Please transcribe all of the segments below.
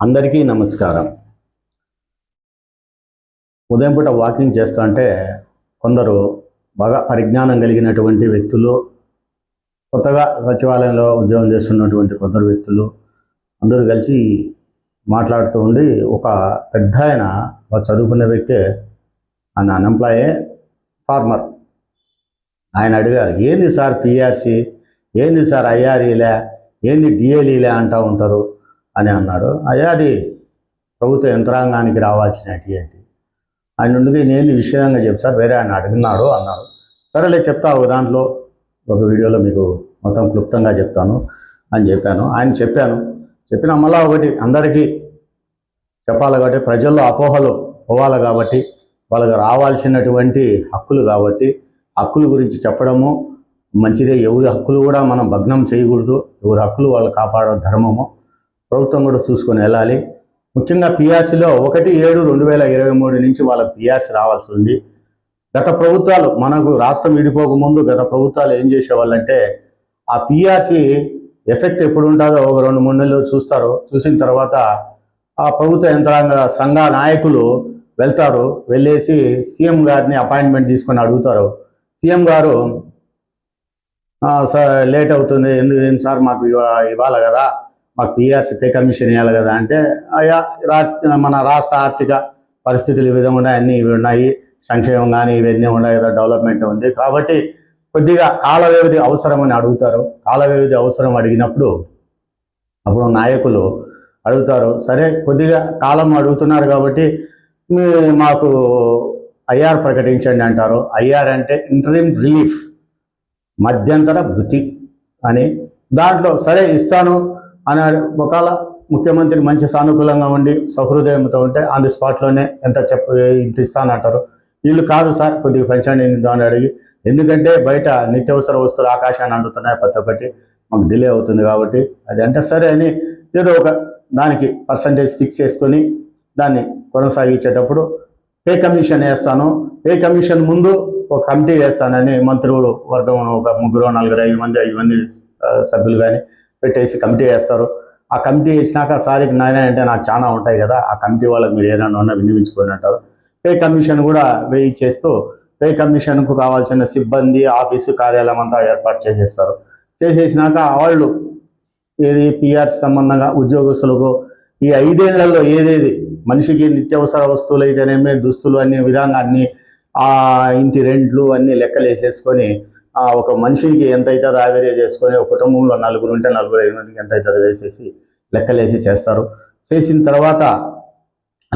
అందరికీ నమస్కారం. ఉదయం పూట వాకింగ్ చేస్తుంటే కొందరు బాగా పరిజ్ఞానం కలిగినటువంటి వ్యక్తులు, కొత్తగా సచివాలయంలో ఉద్యోగం చేస్తున్నటువంటి కొందరు వ్యక్తులు అందరూ కలిసి మాట్లాడుతూ ఉండి, ఒక పెద్ద ఆయన చదువుకున్న వ్యక్తే, ఆయన అన్ఎంప్లాయే, ఫార్మర్. ఆయన అడిగారు, ఏంది సార్ పిఆర్సి, ఏంది సార్ ఐఆర్ఈలే, ఏంది డిఎల్ఈలే అంటూ ఉంటారు అని అన్నాడు. అయ్యా, అది ప్రభుత్వ యంత్రాంగానికి రావాల్సినటి ఏంటి ఆయన నుండి నేను విషయంగా చెప్పు సార్, వేరే ఆయన అడిగినాడు అన్నారు. సరేలే చెప్తా, ఒక దాంట్లో ఒక వీడియోలో మీకు మొత్తం క్లుప్తంగా చెప్తాను అని చెప్పాను. ఆయన చెప్పిన మళ్ళా ఒకటి అందరికీ చెప్పాలి కాబట్టి, ప్రజల్లో అపోహలు పోవాలి కాబట్టి, వాళ్ళకి రావాల్సినటువంటి హక్కులు కాబట్టి హక్కుల గురించి చెప్పడము మంచిదే. ఎవరి హక్కులు కూడా మనం భగ్నం చేయకూడదు, ఎవరి హక్కులు వాళ్ళు కాపాడడం ధర్మము, ప్రభుత్వం కూడా చూసుకొని వెళ్ళాలి. ముఖ్యంగా పిఆర్సీలో 1/7/2023 నుంచి వాళ్ళకి పిఆర్సీ రావాల్సి ఉంది. గత ప్రభుత్వాలు, మనకు రాష్ట్రం విడిపోకముందు గత ప్రభుత్వాలు ఏం చేసేవాళ్ళంటే, ఆ పిఆర్సీ ఎఫెక్ట్ ఎప్పుడు ఉంటుందో ఒక 2-3 నెలలు చూస్తారు. చూసిన తర్వాత ఆ ప్రభుత్వ యంత్రాంగ సంఘ నాయకులు వెళ్తారు, వెళ్ళేసి సీఎం గారిని అపాయింట్మెంట్ తీసుకొని అడుగుతారు. సీఎం గారు లేట్ అవుతుంది, ఎందుకు సార్, మాకు ఇవ్వాలి కదా, మాకు పిఆర్సీ పే కమిషన్ ఇవ్వాలి కదా అంటే, అయ్యా మన రాష్ట్ర ఆర్థిక పరిస్థితులు ఈ విధంగా ఉన్నాయి, అన్నీ ఇవి ఉన్నాయి, సంక్షేమం కానీ ఇవన్నీ ఉన్నాయి కదా, డెవలప్మెంట్ ఉంది కాబట్టి కొద్దిగా కాల వ్యవధి అవసరమని అడుగుతారు. కాల వ్యవధి అవసరం అడిగినప్పుడు అప్పుడు నాయకులు అడుగుతారు, సరే కొద్దిగా కాలం అడుగుతున్నారు కాబట్టి మాకు ఐఆర్ ప్రకటించండి అంటారు. ఐఆర్ అంటే ఇంటరిమ్ రిలీఫ్, మధ్యంతర భృతి అని. దాంట్లో సరే ఇస్తాను అని ఒకవేళ ముఖ్యమంత్రి మంచి సానుకూలంగా ఉండి సహృదయంతో ఉంటే ఆన్ ది స్పాట్లోనే ఇంత ఇస్తానంటారు. వీళ్ళు కాదు సార్, కొద్దిగా పెంచండి అని అడిగి, ఎందుకంటే బయట నిత్యావసర వస్తువులు ఆకాశాన్ని అందుతున్నాయి, ప్రతి ఒక్కటి మాకు డిలే అవుతుంది కాబట్టి అది అంటే సరే అని ఏదో ఒక దానికి పర్సంటేజ్ ఫిక్స్ చేసుకొని దాన్ని కొనసాగించేటప్పుడు పే కమిషన్ వేస్తాను, పే కమిషన్ ముందు ఒక కమిటీ వేస్తానని మంత్రులు వర్గం ఒక 3-4-5 మంది సభ్యులు కానీ పెట్టేసి కమిటీ వేస్తారు. ఆ కమిటీ వేసినాక సారికి నాయన అంటే నాకు చాలా ఉంటాయి కదా, ఆ కమిటీ వాళ్ళకి మీరు ఏదైనా ఉన్నా వినియోగించుకొని అంటారు. పే కమిషన్ కూడా వేయించేస్తూ పే కమిషన్కు కావాల్సిన సిబ్బంది, ఆఫీసు, కార్యాలయం అంతా ఏర్పాటు చేసేస్తారు. చేసేసినాక వాళ్ళు ఏది పిఆర్సీ సంబంధంగా ఉద్యోగస్తులకు ఈ 5 ఏళ్లలో ఏదేది మనిషికి నిత్యావసర వస్తువులు అయితేనేమి, దుస్తులు అన్ని విధంగా అన్ని ఇంటి రెంట్లు అన్ని లెక్కలు వేసేసుకొని ఒక మనిషికి ఎంత అవుతుందో యావరేజ్ చేసుకొని, ఒక కుటుంబంలో 4 ఉంటే 4-5 మందికి ఎంత అవుతుందో వేసేసి లెక్కలేసి చేస్తారు. చేసిన తర్వాత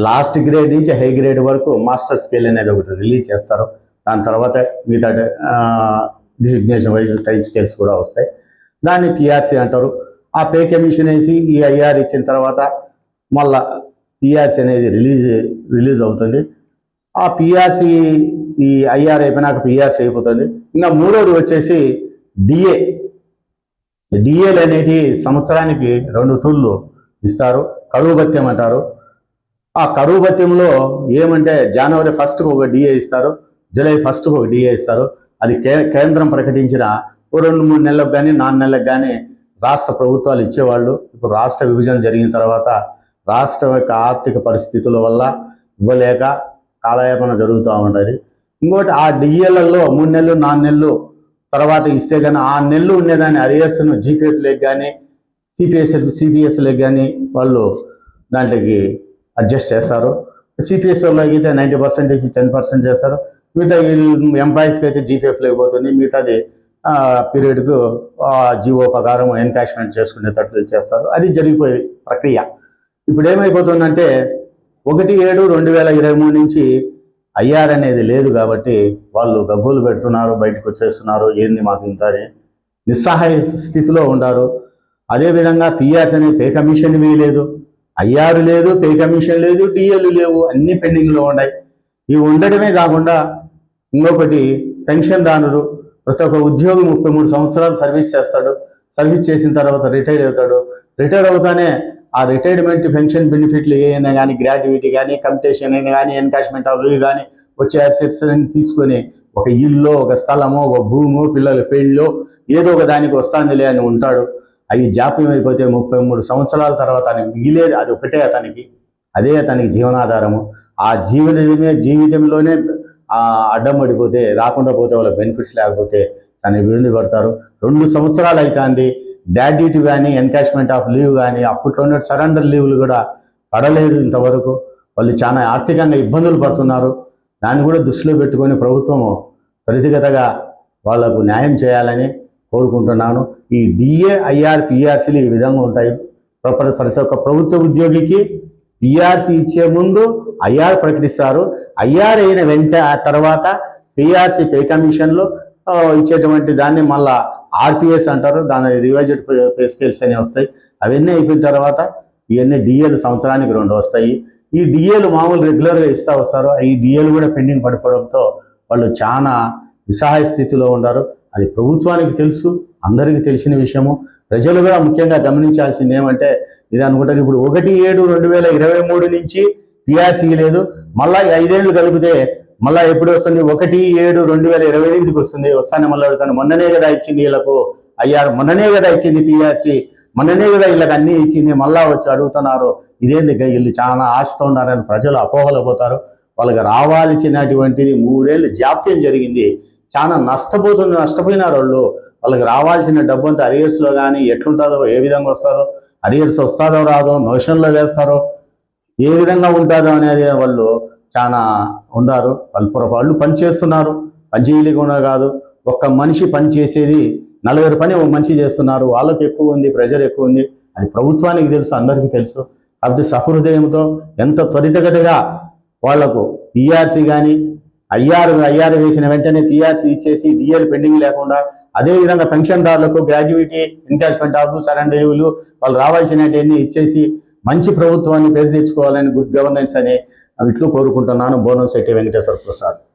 లాస్ట్ గ్రేడ్ నుంచి హై గ్రేడ్ వరకు మాస్టర్ స్కేల్ అనేది ఒకటి రిలీజ్ చేస్తారు. దాని తర్వాత మిగతా డిసిగ్నేషన్ వైజ్ టైం స్కేల్స్ కూడా వస్తాయి. దాన్ని పిఆర్సీ అంటారు. ఆ పే కమిషన్ వేసి ఈ ఐఆర్ ఇచ్చిన తర్వాత మళ్ళా పిఆర్సీ అనేది రిలీజ్ అవుతుంది. ఆ పిఆర్సీ ఈ ఐఆర్ అయిపోయినాక పిఆర్సీ అయిపోతుంది. ఇంకా మూడోది వచ్చేసి డిఏలు అనేటి సంవత్సరానికి 2 తూళ్ళు ఇస్తారు, కరువు భత్యం అంటారు. ఆ కరువు భత్యంలో ఏమంటే జనవరి 1కు ఒక డిఏ ఇస్తారు, జూలై 1కు ఒక డిఏ ఇస్తారు. అది కేంద్రం ప్రకటించిన 2-3 నెలలకు కానీ 4 నెలలకు కానీ రాష్ట్ర ప్రభుత్వాలు ఇచ్చేవాళ్ళు. ఇప్పుడు రాష్ట్ర విభజన జరిగిన తర్వాత రాష్ట్రం యొక్క ఆర్థిక పరిస్థితుల వల్ల ఇవ్వలేక కాలయాపన జరుగుతూ ఉంటుంది. ఇంకోటి ఆ డిఏలలో 3 నెలలు 4 నెలలు తర్వాత ఇస్తే కానీ ఆ నెలలు ఉండేదాన్ని అరియర్స్ను జీపీఎఫ్లకు కానీ సిపిఎస్లకు కానీ వాళ్ళు దాంట్లోకి అడ్జస్ట్ చేస్తారు. సిపిఎస్లో అయితే 90% 10% చేస్తారు. మిగతా ఎంప్లాయీస్కి అయితే జీపీఎఫ్ లేకపోతుంది, మిగతాది పీరియడ్కు జీవో ప్రకారం ఎన్కాష్మెంట్ చేసుకునేటట్లు చేస్తారు. అది జరిగిపోయే ప్రక్రియ. ఇప్పుడు ఏమైపోతుందంటే 1/7/2023 నుంచి ఐఆర్ అనేది లేదు కాబట్టి వాళ్ళు గబ్బులు పెడుతున్నారు, బయటకు వచ్చేస్తున్నారు, ఏంది మాకు ఇంత నిస్సహాయ స్థితిలో ఉండారు. అదేవిధంగా పిఆర్సీ అనే పే కమిషన్ వేయలేదు, ఐఆర్ లేదు, పే కమిషన్ లేదు, డిఎల్ లేవు, అన్ని పెండింగ్లో ఉన్నాయి. ఇవి ఉండడమే కాకుండా ఇంకొకటి పెన్షన్దారుడు ప్రతి ఒక్క ఉద్యోగి 33 సంవత్సరాలు సర్వీస్ చేస్తాడు. సర్వీస్ చేసిన తర్వాత రిటైర్ అవుతాడు. రిటైర్ అవుతానే ఆ రిటైర్మెంట్ పెన్షన్ బెనిఫిట్లు ఏమైనా కానీ, గ్రాట్యుటీ కానీ, కంపిటేషన్ అయినా కానీ, ఎన్కాష్మెంట్ అవి కానీ వచ్చే అసెట్స్ అన్ని తీసుకొని ఒక ఇల్లు, ఒక స్థలమో, ఒక భూమో, పిల్లల పెళ్ళో ఏదో ఒక దానికి వస్తాందిలే అని ఉంటాడు. అవి జాప్యం అయిపోతే 33 సంవత్సరాల తర్వాత మిగిలేది అది ఒకటే అతనికి, అదే అతనికి జీవనాధారము. ఆ జీవితంలోనే అడ్డం పడిపోతే, రాకుండా పోతే, వాళ్ళ బెనిఫిట్స్ లేకపోతే తను ఇబ్బంది పడతారు. 2 సంవత్సరాలు అవుతుంది. గ్రాడ్యుటీ కానీ, ఎన్కాష్మెంట్ ఆఫ్ లీవ్ కానీ, అప్పట్లో సరెండర్ లీవ్లు కూడా పడలేదు ఇంతవరకు. వాళ్ళు చాలా ఆర్థికంగా ఇబ్బందులు పడుతున్నారు. దాన్ని కూడా దృష్టిలో పెట్టుకొని ప్రభుత్వం త్వరితగతిగా వాళ్లకు న్యాయం చేయాలని కోరుకుంటున్నాను. ఈ డిఏ, ఐఆర్, పిఆర్సీలు ఈ విధంగా ఉంటాయి. ప్రతి ఒక్క ప్రభుత్వ ఉద్యోగికి పిఆర్సీ ఇచ్చే ముందు ఐఆర్ ప్రకటిస్తారు. ఐఆర్ అయిన తర్వాత పిఆర్సీ పే కమిషన్లో ఇచ్చేటువంటి దాన్ని మళ్ళా ఆర్పిఎస్ అంటారు, దాని రివైజ్డ్ పే స్కేల్స్ అని వస్తాయి. అవన్నీ అయిపోయిన తర్వాత ఇవన్నీ డిఏలు సంవత్సరానికి 2 వస్తాయి. ఈ డిఏలు మామూలు రెగ్యులర్గా ఇస్తూ వస్తారు. ఈ డిఏలు కూడా పెండింగ్ పడిపోవడంతో వాళ్ళు చాలా నిస్సహాయ స్థితిలో ఉన్నారు. అది ప్రభుత్వానికి తెలుసు, అందరికీ తెలిసిన విషయము. ప్రజలు కూడా ముఖ్యంగా గమనించాల్సింది ఏమంటే, ఇది అనుకుంటారు ఇప్పుడు 1/7/2023 నుంచి పిఆర్సీ లేదు, మళ్ళీ 5 ఏళ్ళు కలిపితే మళ్ళీ ఎప్పుడు వస్తుంది? 1/7/2028కి వస్తానే మళ్ళీ అడుగుతాను. మొన్ననే కదా ఇచ్చింది వీళ్ళకు ఐఆర్, మొన్ననే కదా ఇచ్చింది పిఆర్సీ, మొన్ననే కదా వీళ్ళకి అన్నీ ఇచ్చింది, మళ్ళా వచ్చి అడుగుతున్నారు. ఇదేంది వీళ్ళు చాలా ఆశతో ఉన్నారని ప్రజలు అపోహలు పోతారు. వాళ్ళకి రావాల్సినటువంటిది 3 ఏళ్ళు జాప్యం జరిగింది. చాలా నష్టపోయినారు వాళ్ళు. వాళ్ళకి రావాల్సిన డబ్బు అంతా అరియర్స్లో కానీ ఎట్లుంటుందో, ఏ విధంగా వస్తుందో, అరియర్స్ వస్తుందో రాదో, నోషన్లో వేస్తారో, ఏ విధంగా ఉంటుందో అనేది వాళ్ళు చాలా ఉన్నారు. వాళ్ళు పని చేస్తున్నారు, పని చేయలేకుండా కాదు. ఒక్క మనిషి పని చేసేది 40 పని ఒక మనిషి చేస్తున్నారు. వాళ్ళకి ఎక్కువ ఉంది, ప్రెజర్ ఎక్కువ ఉంది. అది ప్రభుత్వానికి తెలుసు, అందరికీ తెలుసు. కాబట్టి సహృదయంతో ఎంత త్వరితగతిగా వాళ్లకు పిఆర్సీ కానీ, ఐఆర్ వేసిన వెంటనే పిఆర్సీ ఇచ్చేసి డిఏలు పెండింగ్ లేకుండా, అదేవిధంగా పెన్షన్దారులకు గ్రాడ్యుటీ, ఎన్కాష్మెంట్ ఆఫ్, సరెండర్ లీవ్లు వాళ్ళు రావాల్సినవన్నీ ఇచ్చేసి మంచి ప్రభుత్వాన్ని పేరు తెచ్చుకోవాలని, గుడ్ గవర్నెన్స్ అని ఇట్లు కోరుకుంటున్నాను. బోనంశెట్టి వెంకటేశ్వర ప్రసాద్.